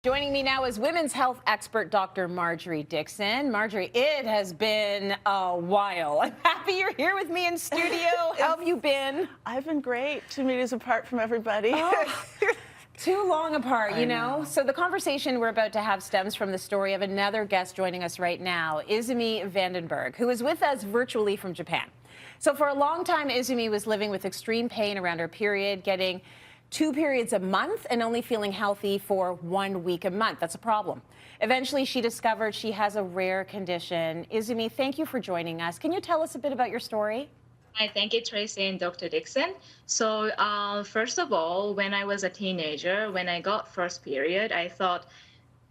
Joining me now is women's health expert, Dr. Marjorie Dixon. Marjorie, it has been a while. I'm happy you're here with me in studio. How have you been? I've been great. 2 meters apart from everybody. Oh, too long apart, you know? So the conversation we're about to have stems from the story of another guest joining us right now, Izumi Van De Bergh, who is with us virtually from Japan. So for a long time, Izumi was living with extreme pain around her period, getting 2 periods a month and only feeling healthy for 1 week a month. That's a problem. Eventually, she discovered she has a rare condition. Izumi, thank you for joining us. Can you tell us a bit about your story? Hi, thank you, Tracy and Dr. Dixon. So first of all, when I was a teenager, when I got first period, I thought,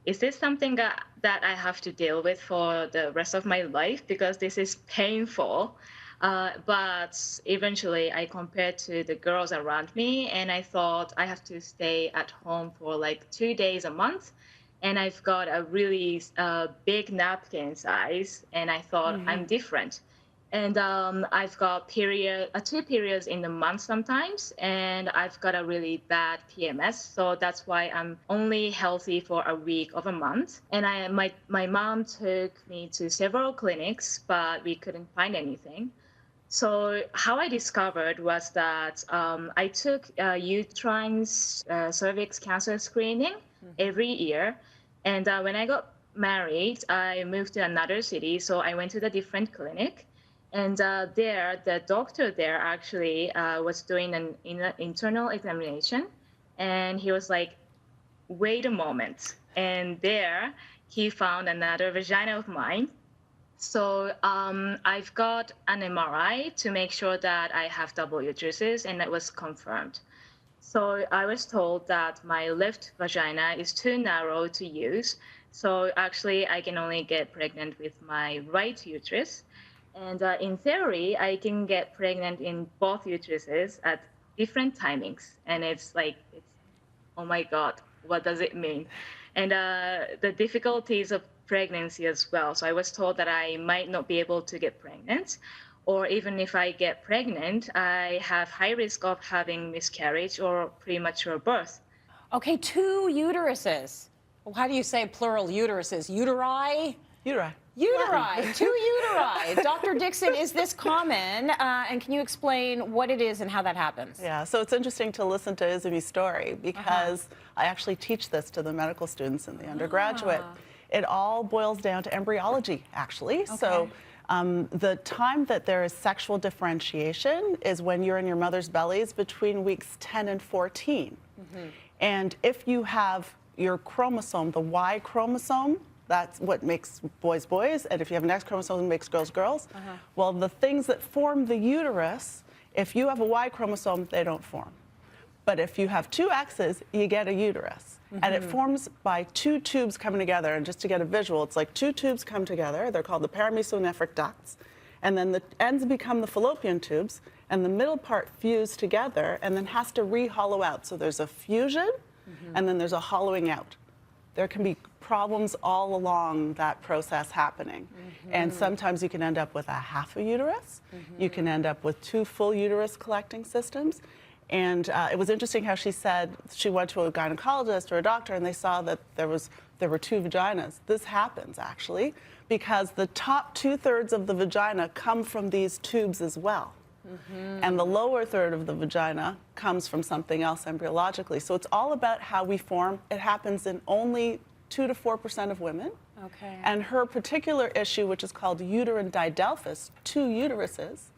is this something that I have to deal with for the rest of my life? Because this is painful. But eventually I compared to the girls around me and I thought I have to stay at home for like 2 days a month. And I've got a really big napkin size and I thought I'm different. And I've got 2 periods in the month sometimes, and I've got a really bad PMS. So that's why I'm only healthy for a week of a month. And my mom took me to several clinics, but we couldn't find anything. So how I discovered was that I took uterine cervix cancer screening every year. And when I got married, I moved to another city. So I went to the different clinic. And there, the doctor there actually was doing an internal examination. And he was like, wait a moment. And there, he found another vagina of mine. So I've got an MRI to make sure that I have double uteruses, and that was confirmed. So I was told that my left vagina is too narrow to use. So actually, I can only get pregnant with my right uterus. And in theory, I can get pregnant in both uteruses at different timings. And it's like, oh my God, what does it mean? And the difficulties of pregnancy as well. So I was told that I might not be able to get pregnant, or even if I get pregnant, I have high risk of having miscarriage or premature birth. Okay, 2 uteruses. Well, how do you say plural uteruses? Uteri? Uteri. Uteri, 2 uteri. Dr. Dixon, is this common? And can you explain what it is and how that happens? Yeah, so it's interesting to listen to Izumi's story because I actually teach this to the medical students in the undergraduate. It all boils down to embryology, actually. Okay. So the time that there is sexual differentiation is when you're in your mother's bellies between weeks 10 and 14. And if you have your chromosome, the Y chromosome, that's what makes boys boys, and if you have an X chromosome, it makes girls girls. Well, the things that form the uterus, if you have a Y chromosome, they don't form. But if you have 2 X's, you get a uterus. And it forms by 2 tubes coming together. And just to get a visual, it's like 2 tubes come together. They're called the paramesonephric ducts. And then the ends become the fallopian tubes, and the middle part fuse together and then has to re-hollow out. So there's a fusion, and then there's a hollowing out. There can be problems all along that process happening. And sometimes you can end up with a half a uterus. You can end up with 2 full uterus collecting systems. And it was interesting how she said she went to a gynecologist or a doctor and they saw that there were 2 vaginas. This happens actually because the top 2/3 of the vagina come from these tubes as well. And the lower third of the vagina comes from something else embryologically. So it's all about how we form. It happens in only 2 to 4% of women. Okay. And her particular issue, which is called uterine didelphys, 2 uteruses,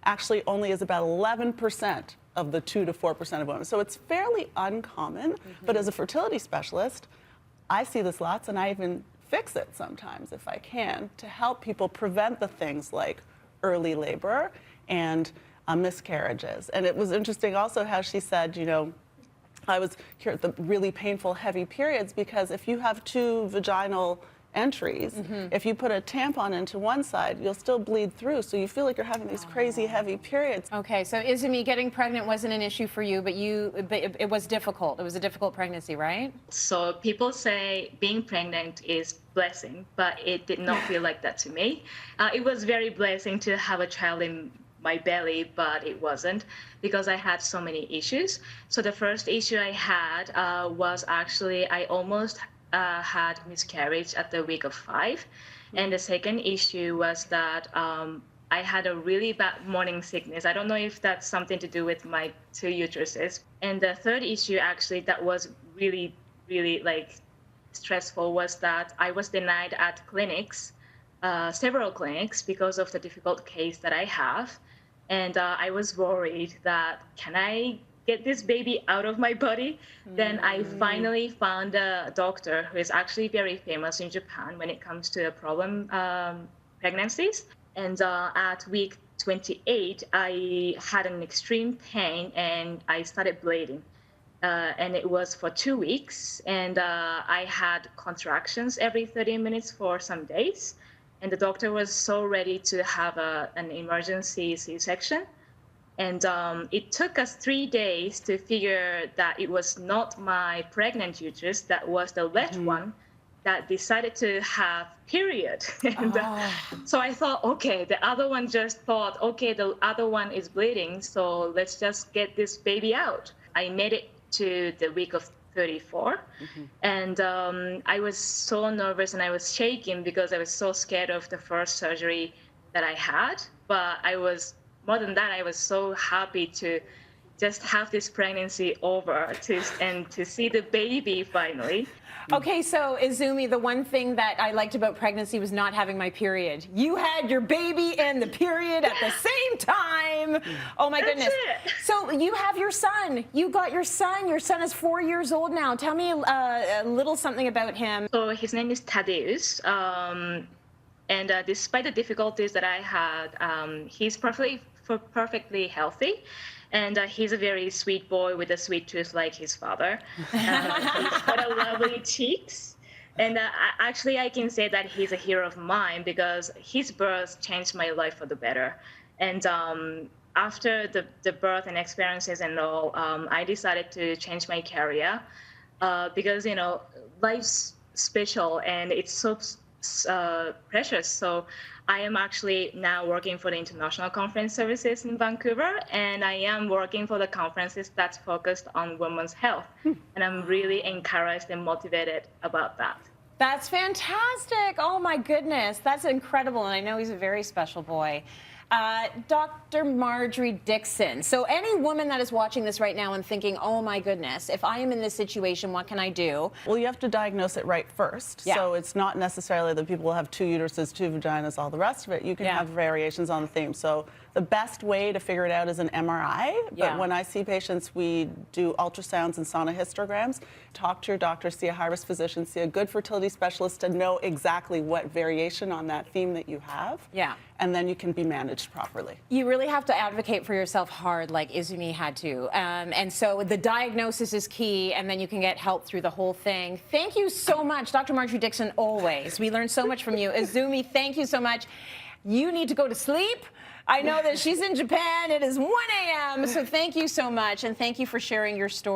actually only is about 11% of the 2 to 4% of women. So it's fairly uncommon, but as a fertility specialist, I see this lots and I even fix it sometimes if I can to help people prevent the things like early labor and miscarriages. And it was interesting also how she said, you know, I was here at the really painful heavy periods because if you have 2 vaginal entries, if you put a tampon into one side, you'll still bleed through. So you feel like you're having these crazy heavy periods. Okay, so Izumi, getting pregnant wasn't an issue for you, but it was difficult. It was a difficult pregnancy, right? So people say being pregnant is blessing, but it did not feel like that to me. It was very blessing to have a child in my belly, but it wasn't because I had so many issues. So the first issue I had was actually I almost had miscarriage at the week of 5. And the second issue was that I had a really bad morning sickness. I don't know if that's something to do with my 2 uteruses. And the third issue actually that was really, really like stressful was that I was denied at clinics, several clinics, because of the difficult case that I have. And I was worried that, can I get this baby out of my body? Then I finally found a doctor who is actually very famous in Japan when it comes to problem pregnancies. And at week 28, I had an extreme pain and I started bleeding. And it was for 2 weeks. And I had contractions every 30 minutes for some days. And the doctor was so ready to have an emergency C-section. And it took us 3 days to figure that it was not my pregnant uterus, that was the left one that decided to have period. And so I thought, okay, the other one just thought, okay, the other one is bleeding, so let's just get this baby out. I made it to the week of 34. And I was so nervous and I was shaking because I was so scared of the first surgery that I had. But more than that, I was so happy to just have this pregnancy over and to see the baby finally. Okay, so Izumi, the one thing that I liked about pregnancy was not having my period. You had your baby and the period at the same time. Oh my goodness. So you have your son. You got your son. Your son is 4 years old now. Tell me a little something about him. So his name is Thaddeus. And despite the difficulties that I had, he's perfectly healthy. And he's a very sweet boy with a sweet tooth like his father. He's got a lovely cheeks. And actually, I can say that he's a hero of mine because his birth changed my life for the better. And after the birth and experiences and all, I decided to change my career because, you know, life's special and it's so precious. So I am actually now working for the International Conference Services in Vancouver, and I am working for the conferences that's focused on women's health. And I'm really encouraged and motivated about that. That's fantastic. Oh my goodness. That's incredible. And I know he's a very special boy. Dr. Marjorie Dixon. So any woman that is watching this right now and thinking, oh my goodness, if I am in this situation, what can I do? Well, you have to diagnose it right first. Yeah. So it's not necessarily that people will have 2 uteruses, 2 vaginas, all the rest of it. You can have variations on the theme. So the best way to figure it out is an MRI. But when I see patients, we do ultrasounds and sonohistograms. Talk to your doctor, see a high-risk physician, see a good fertility specialist to know exactly what variation on that theme that you have. Yeah. And then you can be managed properly. You really have to advocate for yourself hard like Izumi had to. And so the diagnosis is key, and then you can get help through the whole thing. Thank you so much, Dr. Marjorie Dixon, always. We learned so much from you. Izumi, thank you so much. You need to go to sleep. I know that she's in Japan. It is 1 a.m. So thank you so much, and thank you for sharing your story.